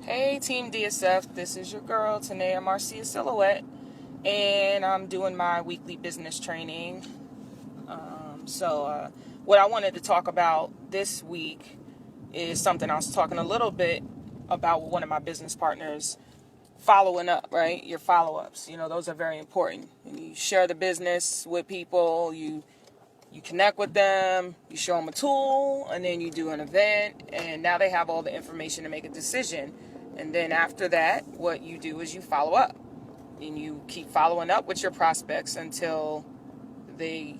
Hey Team DSF, this is your girl Tanaya-Marcia Silhouette, and I'm doing my weekly business training. What I wanted to talk about this week is something I was talking a little bit about with one of my business partners, following up, right? Your follow-ups, those are very important. When you share the business with people, you connect with them, you show them a tool, and then you do an event, and now they have all the information to make a decision. And then after that, what you do is you follow up. And you keep following up with your prospects until they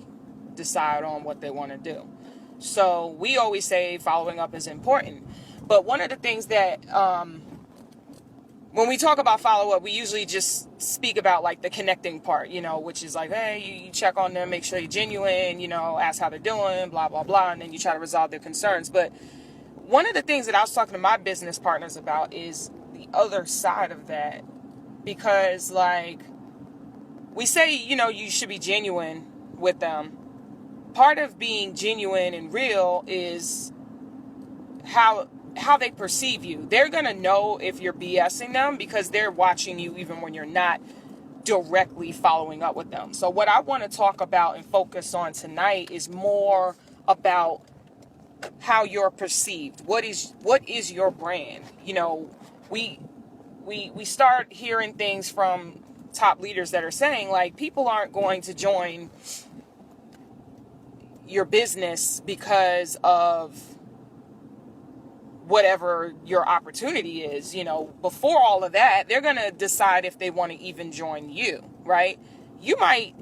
decide on what they want to do. So we always say following up is important. But one of the things that when we talk about follow-up, we usually just speak about like the connecting part, which is like, hey, you check on them, make sure you're genuine, ask how they're doing, blah, blah, blah, and then you try to resolve their concerns. But one of the things that I was talking to my business partners about is the other side of that. Because like we say, you should be genuine with them. Part of being genuine and real is how they perceive you. They're going to know if you're BSing them because they're watching you even when you're not directly following up with them. So what I want to talk about and focus on tonight is more about how you're perceived. What is your brand? We start hearing things from top leaders that are saying like people aren't going to join your business because of whatever your opportunity is. Before all of that, they're going to decide if they want to even join you, right? You might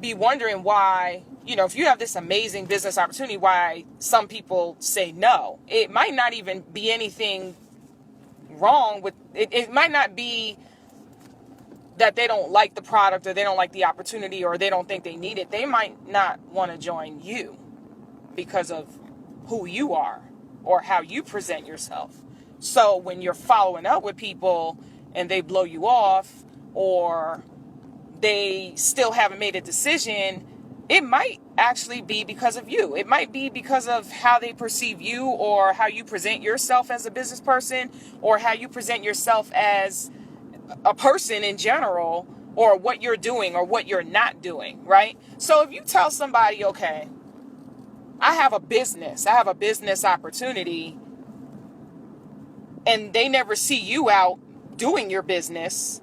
be wondering why, if you have this amazing business opportunity, why some people say no. It might not even be anything wrong with it. It might not be that they don't like the product or they don't like the opportunity or they don't think they need it. They might not want to join you because of who you are or how you present yourself. So when you're following up with people and they blow you off or they still haven't made a decision, it might actually be because of you. It might be because of how they perceive you or how you present yourself as a business person or how you present yourself as a person in general or what you're doing or what you're not doing, right? So if you tell somebody, okay, I have a business opportunity, and they never see you out doing your business,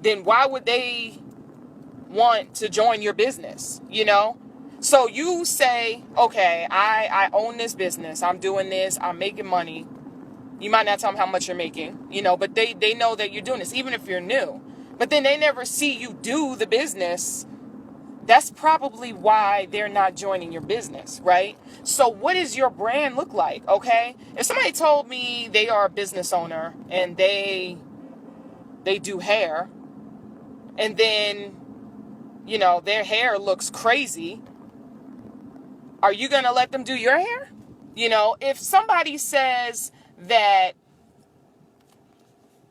then why would they want to join your business, So you say, okay, I own this business. I'm doing this. I'm making money. You might not tell them how much you're making, but they know that you're doing this, even if you're new. But then they never see you do the business. That's probably why they're not joining your business, right? So what does your brand look like, okay? If somebody told me they are a business owner and they do hair, and then, their hair looks crazy, are you going to let them do your hair? If somebody says that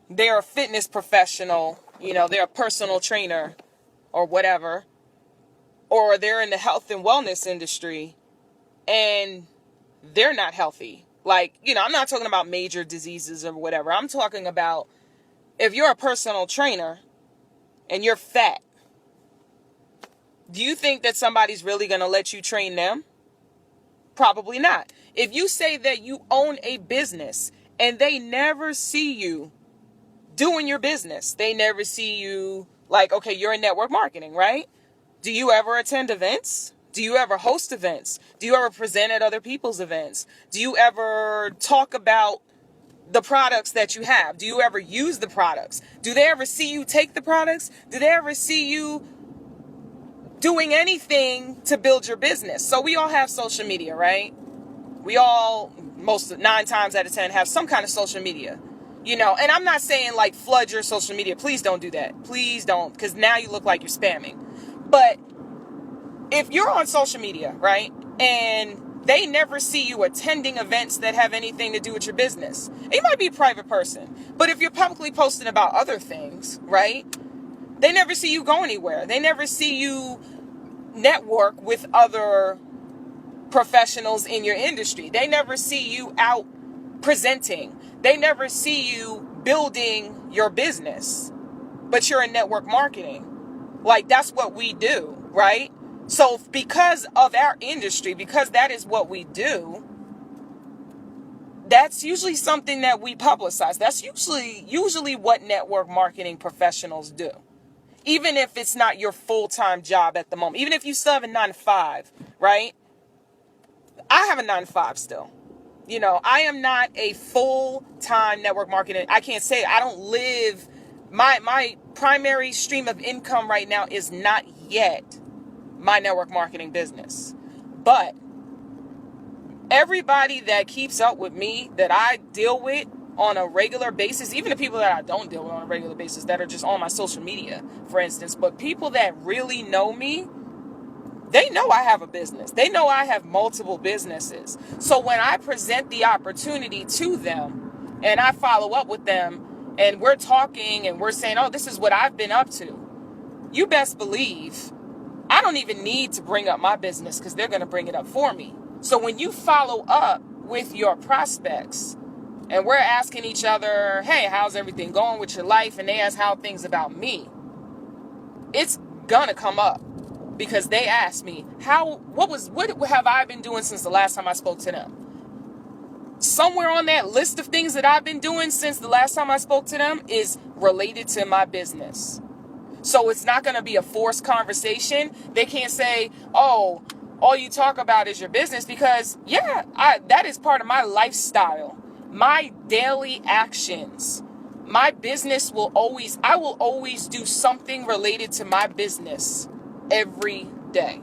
they're a fitness professional, they're a personal trainer or whatever, or they're in the health and wellness industry and they're not healthy. Like, I'm not talking about major diseases or whatever. I'm talking about if you're a personal trainer and you're fat, do you think that somebody's really going to let you train them? Probably not. If you say that you own a business and they never see you doing your business, they never see you like, okay, you're in network marketing, right? Do you ever attend events? Do you ever host events? Do you ever present at other people's events? Do you ever talk about the products that you have? Do you ever use the products? Do they ever see you take the products? Do they ever see you doing anything to build your business? So we all have social media, right? We all, 9 times out of 10, have some kind of social media, and I'm not saying like flood your social media. Please don't do that. Please don't, because now you look like you're spamming. But if you're on social media, right, and they never see you attending events that have anything to do with your business, you might be a private person, but if you're publicly posting about other things, right, they never see you go anywhere. They never see you network with other professionals in your industry. They never see you out presenting. They never see you building your business, but you're in network marketing. Like, that's what we do, right? So because of our industry, because that is what we do, that's usually something that we publicize. That's usually what network marketing professionals do. Even if it's not your full-time job at the moment, even if you still have a 9 to 5, right? I have a 9 to 5 still. I am not a full-time network marketing. I can't say I don't live. My primary stream of income right now is not yet my network marketing business. But everybody that keeps up with me, that I deal with on a regular basis, even the people that I don't deal with on a regular basis, that are just on my social media, for instance, but people that really know me, they know I have a business. They know I have multiple businesses. So when I present the opportunity to them and I follow up with them and we're talking and we're saying, oh, this is what I've been up to, you best believe I don't even need to bring up my business because they're going to bring it up for me. So when you follow up with your prospects and we're asking each other, hey, how's everything going with your life? And they ask how things about me, it's going to come up because they asked me, what have I been doing since the last time I spoke to them? Somewhere on that list of things that I've been doing since the last time I spoke to them is related to my business. So it's not going to be a forced conversation. They can't say, oh, all you talk about is your business, because that is part of my lifestyle, my daily actions. My business I will always do something related to my business every day.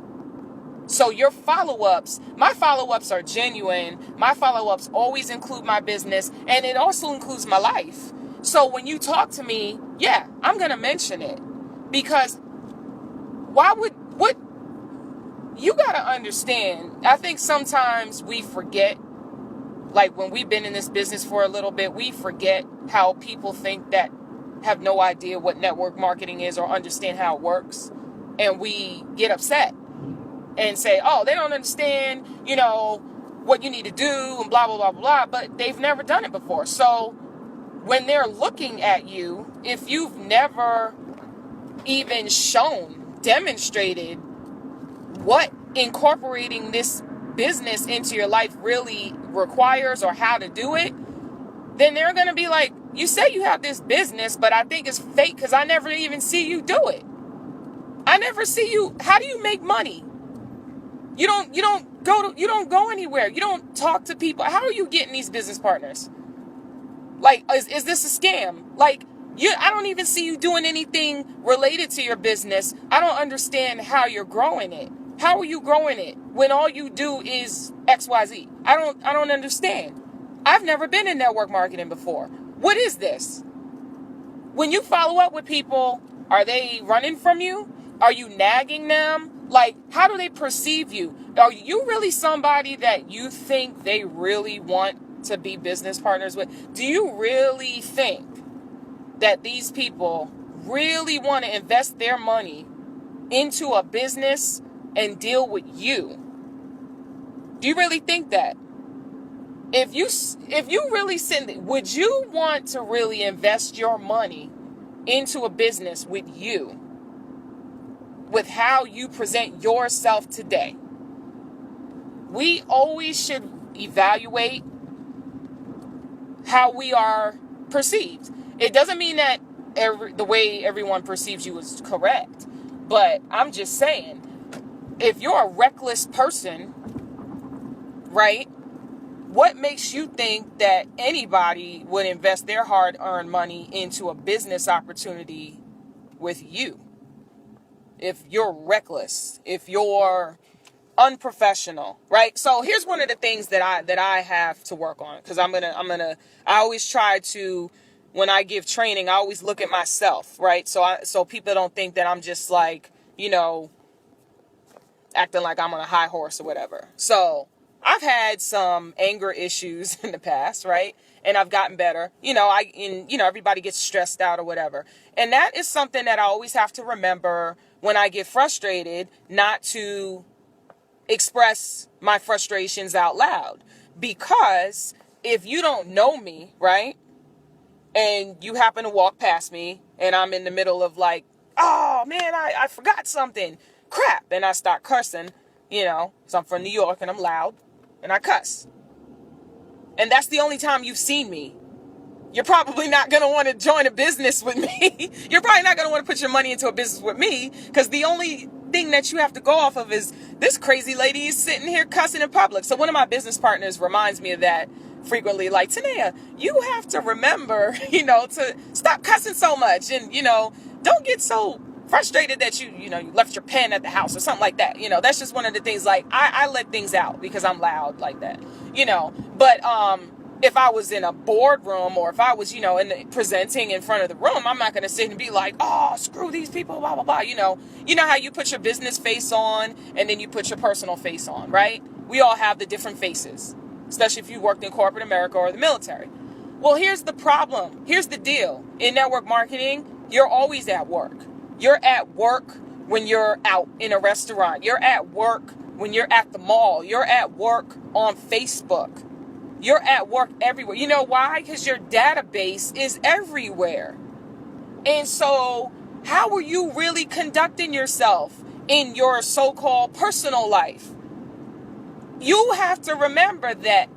So my follow-ups are genuine. My follow-ups always include my business, and it also includes my life. So when you talk to me, I'm going to mention it, because you got to understand, I think sometimes we forget, like when we've been in this business for a little bit, we forget how people think that have no idea what network marketing is or understand how it works. And we get upset and say, oh, they don't understand, what you need to do and blah, blah, blah, blah, but they've never done it before. So when they're looking at you, if you've never even demonstrated what incorporating this business into your life really requires or how to do it, then they're going to be like, you say you have this business, but I think it's fake because I never even see you do it. I never see you. How do you make money? You don't go anywhere. You don't talk to people. How are you getting these business partners? Like, is this a scam? Like, I don't even see you doing anything related to your business. I don't understand how you're growing it. How are you growing it when all you do is XYZ? I don't understand. I've never been in network marketing before. What is this? When you follow up with people, are they running from you? Are you nagging them? Like, how do they perceive you? Are you really somebody that you think they really want to be business partners with? Do you really think that these people really want to invest their money into a business and deal with you? Do you really think that? If you really would you want to really invest your money into a business with you, with how you present yourself today? We always should evaluate how we are perceived. It doesn't mean that the way everyone perceives you is correct, but I'm just saying, if you're a reckless person, right, what makes you think that anybody would invest their hard-earned money into a business opportunity with you? If you're reckless, if you're unprofessional, right? So here's one of the things that I have to work on, because I always try to, when I give training, I always look at myself, right? So people don't think that I'm just like, acting like I'm on a high horse or whatever. So I've had some anger issues in the past, right? And I've gotten better. Everybody gets stressed out or whatever. And that is something that I always have to remember when I get frustrated, not to express my frustrations out loud. Because if you don't know me, right, and you happen to walk past me and I'm in the middle of like, oh man, I forgot something, crap, and I start cussing, because I'm from New York and I'm loud and I cuss, and that's the only time you've seen me, you're probably not going to want to join a business with me. You're probably not going to want to put your money into a business with me, because the only thing that you have to go off of is this crazy lady is sitting here cussing in public. So one of my business partners reminds me of that frequently, like, Tanaya, you have to remember, to stop cussing so much, and, don't get so frustrated that you left your pen at the house or something like that. That's just one of the things, like, I let things out because I'm loud like that, but, if I was in a boardroom, or if I was, presenting in front of the room, I'm not going to sit and be like, oh, screw these people, blah, blah, blah. You know how you put your business face on and then you put your personal face on, right? We all have the different faces, especially if you worked in corporate America or the military. Well, here's the problem. Here's the deal. In network marketing, you're always at work. You're at work when you're out in a restaurant. You're at work when you're at the mall. You're at work on Facebook. You're at work everywhere. You know why? Because your database is everywhere. And so how are you really conducting yourself in your so-called personal life? You have to remember that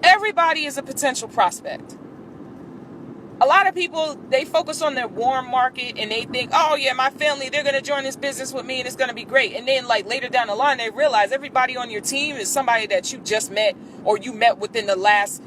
everybody is a potential prospect. A lot of people, they focus on their warm market and they think, oh yeah, my family, they're going to join this business with me and it's going to be great. And then like later down the line, they realize everybody on your team is somebody that you just met or you met within the last,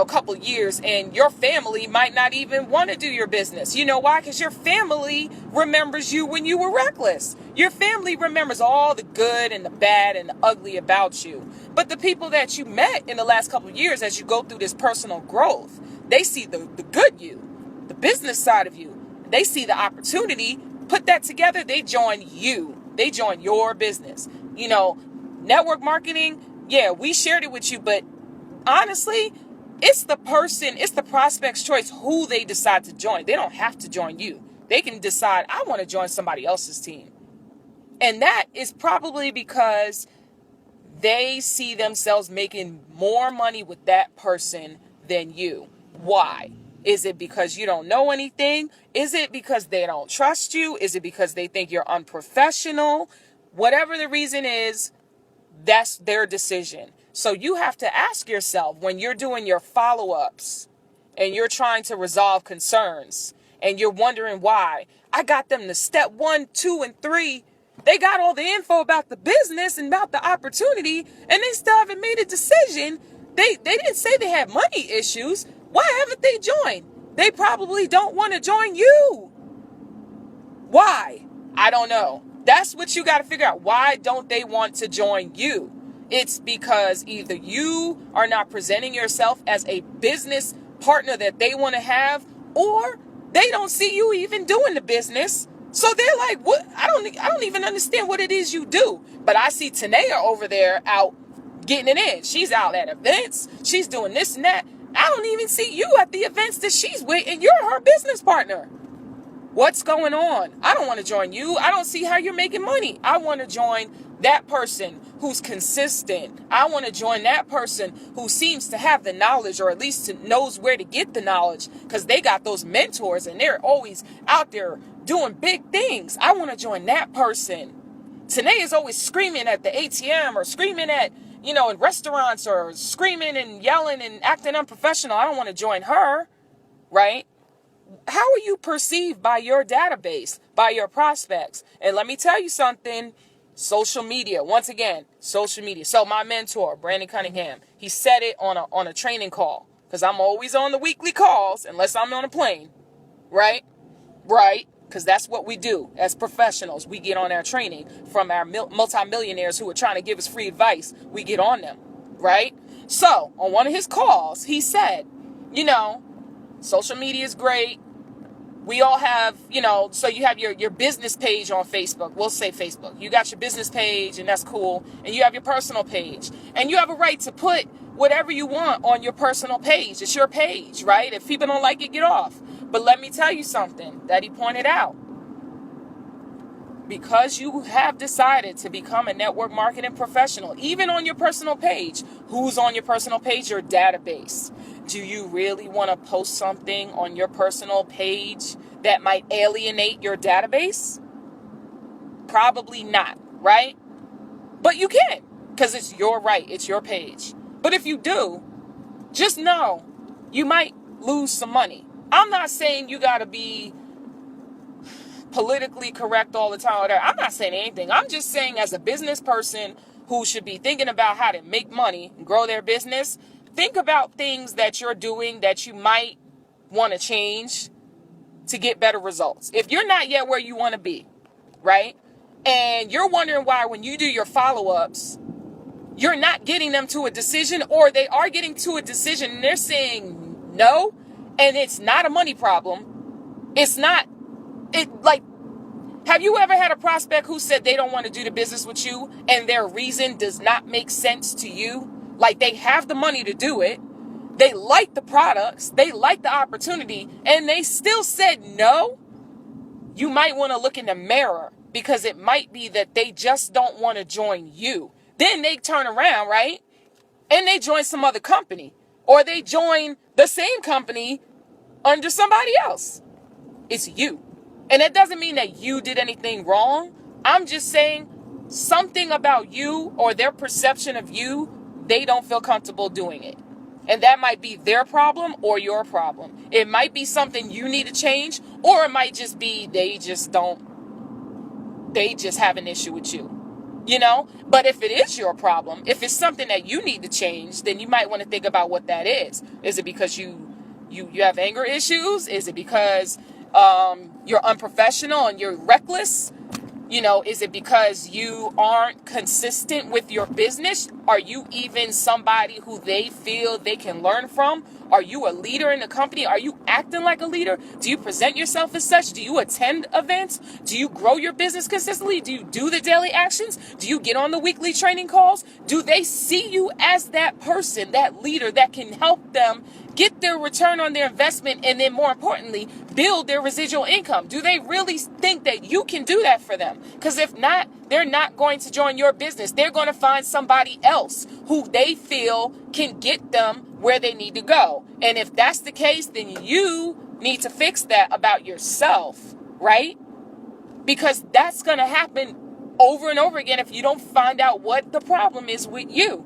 couple years, and your family might not even want to do your business. You know why? Because your family remembers you when you were reckless. Your family remembers all the good and the bad and the ugly about you. But the people that you met in the last couple of years, as you go through this personal growth, they see the good you, the business side of you. They see the opportunity, put that together, they join you. They join your business. Network marketing, yeah, we shared it with you, but honestly, it's the prospect's choice who they decide to join. They don't have to join you. They can decide, I want to join somebody else's team. And that is probably because they see themselves making more money with that person than you. Why? Is it because you don't know anything? Is it because they don't trust you? Is it because they think you're unprofessional? Whatever the reason is, that's their decision. So you have to ask yourself, when you're doing your follow-ups and you're trying to resolve concerns and you're wondering why, I got them to step 1, 2, and 3. They got all the info about the business and about the opportunity, and they still haven't made a decision. They didn't say they had money issues. Why haven't they joined? They probably don't want to join you. Why? I don't know. That's what you got to figure out. Why don't they want to join you? It's because either you are not presenting yourself as a business partner that they want to have, or they don't see you even doing the business. So they're like, what? I don't even understand what it is you do. But I see Tanaya over there out getting it in. She's out at events. She's doing this and that. I don't even see you at the events that she's with, and you're her business partner. What's going on? I don't want to join you. I don't see how you're making money. I want to join that person who's consistent. I want to join that person who seems to have the knowledge, or at least knows where to get the knowledge, because they got those mentors and they're always out there doing big things. I want to join that person. Tanae is always screaming at the ATM, or screaming at, in restaurants, or screaming and yelling and acting unprofessional. I don't want to join her, right? How are you perceived by your database, by your prospects? And let me tell you something, social media, once again, social media. So my mentor, Brandon Cunningham, he said it on a training call, because I'm always on the weekly calls, unless I'm on a plane, right? Right? Because that's what we do as professionals. We get on our training from our multimillionaires who are trying to give us free advice. We get on them, right? So on one of his calls, he said, social media is great. We all have, so you have your business page on Facebook. We'll say Facebook. You got your business page, and that's cool. And you have your personal page. And you have a right to put whatever you want on your personal page. It's your page, right? If people don't like it, get off. But let me tell you something that he pointed out. because you have decided to become a network marketing professional, even on your personal page. Who's on your personal page? Your database. Do you really want to post something on your personal page that might alienate your database? Probably not, right? But you can, because it's your right. It's your page. But if you do, just know you might lose some money. I'm not saying you got to be politically correct all the time. I'm not saying anything. I'm just saying, as a business person who should be thinking about how to make money and grow their business, think about things that you're doing that you might want to change to get better results. If you're not yet where you want to be, right? And you're wondering why when you do your follow-ups, you're not getting them to a decision, or they are getting to a decision and they're saying no, and it's not a money problem. It's not, have you ever had a prospect who said they don't want to do the business with you and their reason does not make sense to you? Like, they have the money to do it. They like the products. They like the opportunity, and they still said no. You might want to look in the mirror, because it might be that they just don't want to join you. Then they turn around, right? And they join some other company, or they join the same company under somebody else. It's you. And it doesn't mean that you did anything wrong. I'm just saying something about you or their perception of you, they don't feel comfortable doing it. And that might be their problem or your problem. It might be something you need to change, or it might just be they just have an issue with you. You know, but if it is your problem, if it's something that you need to change, then you might want to think about what that is. Is it because you have anger issues? Is it because you're unprofessional and you're reckless? You know, is it because you aren't consistent with your business? Are you even somebody who they feel they can learn from? Are you a leader in the company? Are you acting like a leader? Do you present yourself as such? Do you attend events? Do you grow your business consistently? Do you do the daily actions? Do you get on the weekly training calls? Do they see you as that person, that leader that can help them get their return on their investment, and then more importantly, build their residual income? Do they really think that you can do that for them? Because if not, they're not going to join your business. They're going to find somebody else who they feel can get them where they need to go. And if that's the case, then you need to fix that about yourself, right? Because that's going to happen over and over again if you don't find out what the problem is with you.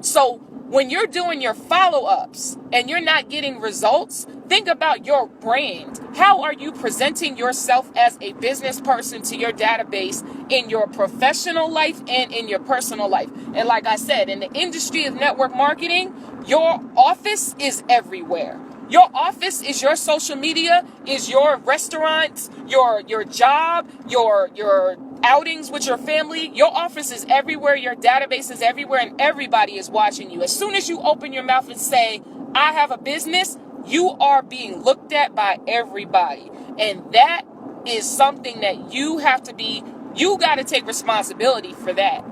So when you're doing your follow-ups and you're not getting results, think about your brand. How are you presenting yourself as a business person to your database in your professional life and in your personal life? And like I said, in the industry of network marketing, your office is everywhere. Your office is your social media, is your restaurant, your job, your outings with your family. Your office is everywhere. Your database is everywhere, and everybody is watching you. As soon as you open your mouth and say, I have a business, you are being looked at by everybody. And that is something that you got to take responsibility for that.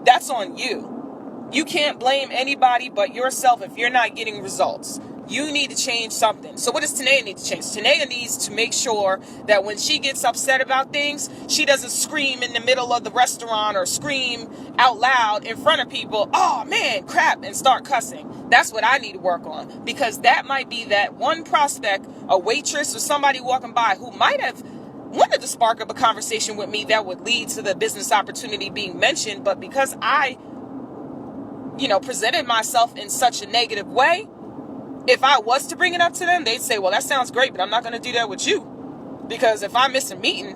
That's on you. You can't blame anybody but yourself if you're not getting results. You need to change something. So what does Tanaya need to change? Tanaya needs to make sure that when she gets upset about things, she doesn't scream in the middle of the restaurant or scream out loud in front of people, oh man, crap, and start cussing. That's what I need to work on, because that might be that one prospect, a waitress or somebody walking by who might have wanted to spark up a conversation with me that would lead to the business opportunity being mentioned, but because I presented myself in such a negative way, if I was to bring it up to them, they'd say, well, that sounds great, but I'm not going to do that with you. Because if I miss a meeting,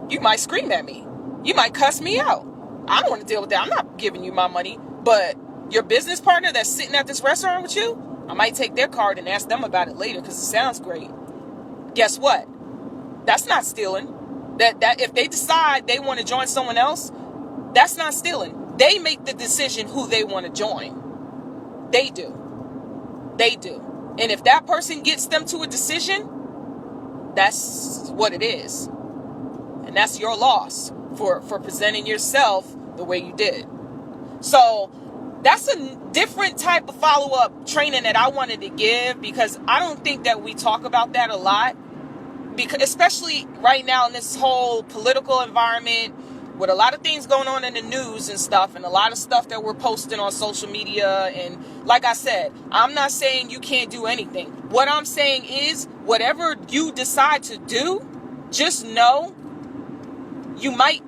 you might scream at me. You might cuss me out. I don't want to deal with that. I'm not giving you my money. But your business partner that's sitting at this restaurant with you, I might take their card and ask them about it later because it sounds great. Guess what? That's not stealing. That if they decide they want to join someone else, that's not stealing. They make the decision who they want to join. They do. And if that person gets them to a decision, that's what it is. And that's your loss for presenting yourself the way you did. So that's a different type of follow-up training that I wanted to give, because I don't think that we talk about that a lot. because especially right now in this whole political environment, with a lot of things going on in the news and stuff, and a lot of stuff that we're posting on social media. And like I said, I'm not saying you can't do anything. What I'm saying is, whatever you decide to do, just know you might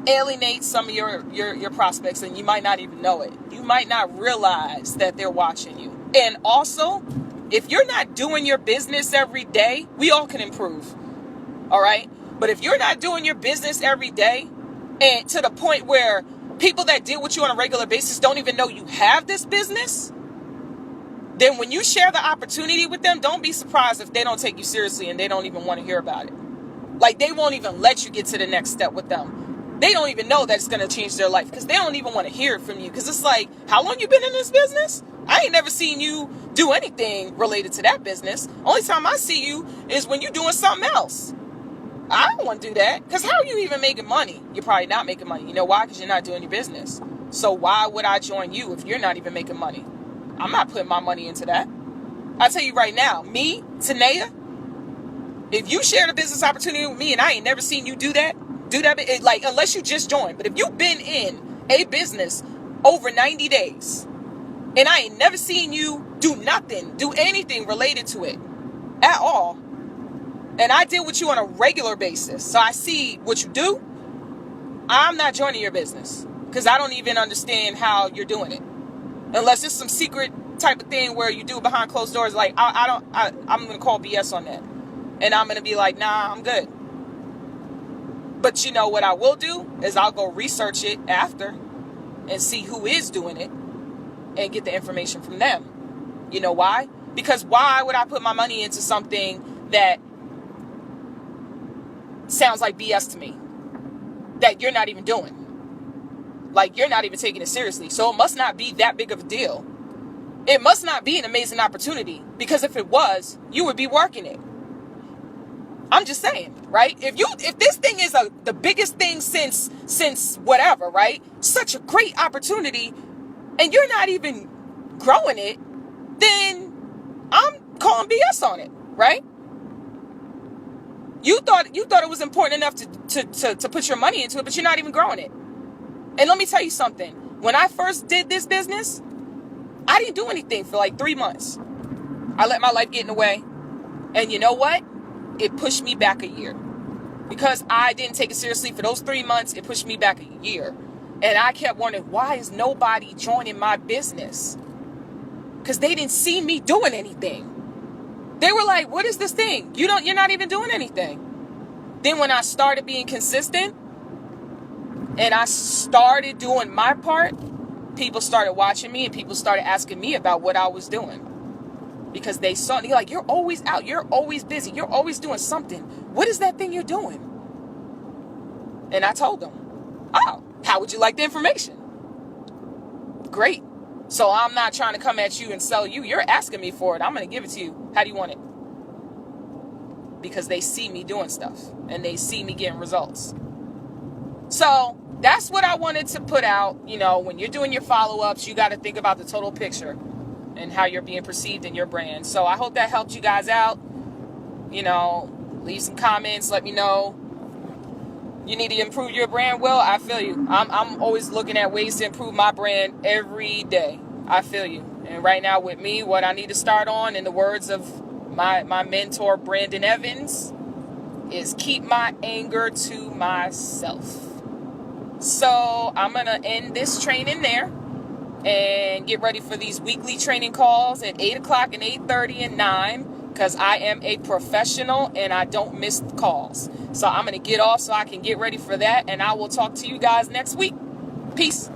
alienate some of your prospects, and you might not even know it. You might not realize that they're watching you. And also, if you're not doing your business every day, we all can improve. All right? But if you're not doing your business every day, and to the point where people that deal with you on a regular basis don't even know you have this business, then when you share the opportunity with them, don't be surprised if they don't take you seriously and they don't even want to hear about it. Like, they won't even let you get to the next step with them. They don't even know that it's going to change their life, because they don't even want to hear it from you. Because it's like, how long you been in this business? I ain't never seen you do anything related to that business. Only time I see you is when you're doing something else. I don't want to do that, because how are you even making money? You're probably not making money. You know why? Because you're not doing your business. So why would I join you if you're not even making money? I'm not putting my money into that. I tell you right now, me, Tanaya, if you share the business opportunity with me and I ain't never seen you do that, like, unless you just joined. But if you've been in a business over 90 days and I ain't never seen you do anything related to it at all, and I deal with you on a regular basis, so I see what you do, I'm not joining your business, because I don't even understand how you're doing it. Unless it's some secret type of thing where you do it behind closed doors. Like, I'm going to call BS on that. And I'm going to be like, nah, I'm good. But you know what I will do is I'll go research it after and see who is doing it and get the information from them. You know why? Because why would I put my money into something that sounds like BS to me, that you're not even doing? Like, you're not even taking it seriously. So it must not be that big of a deal. It must not be an amazing opportunity, because if it was, you would be working it. I'm just saying, right? If this thing is the biggest thing since whatever, right? Such a great opportunity, and you're not even growing it, then I'm calling BS on it, right? You thought it was important enough to put your money into it, but you're not even growing it. And let me tell you something. When I first did this business, I didn't do anything for like 3 months. I let my life get in the way. And you know what? It pushed me back a year. Because I didn't take it seriously for those 3 months, it pushed me back a year. And I kept wondering, why is nobody joining my business? Because they didn't see me doing anything. They were like, what is this thing? You're not even doing anything. Then when I started being consistent, and I started doing my part, people started watching me, and people started asking me about what I was doing. Because they saw me like, you're always out. You're always busy. You're always doing something. What is that thing you're doing? And I told them, oh, how would you like the information? Great. So I'm not trying to come at you and sell you. You're asking me for it. I'm going to give it to you. How do you want it? Because they see me doing stuff, and they see me getting results. So that's what I wanted to put out. You know, when you're doing your follow-ups, you got to think about the total picture and how you're being perceived in your brand. So I hope that helped you guys out. You know, leave some comments. Let me know you need to improve your brand. Well, I feel you. I'm always looking at ways to improve my brand every day. I feel you. And right now with me, what I need to start on, in the words of my mentor, Brandon Evans, is keep my anger to myself. So I'm going to end this training there and get ready for these weekly training calls at 8 o'clock and 8:30 and 9, because I am a professional and I don't miss calls. So I'm going to get off so I can get ready for that, and I will talk to you guys next week. Peace.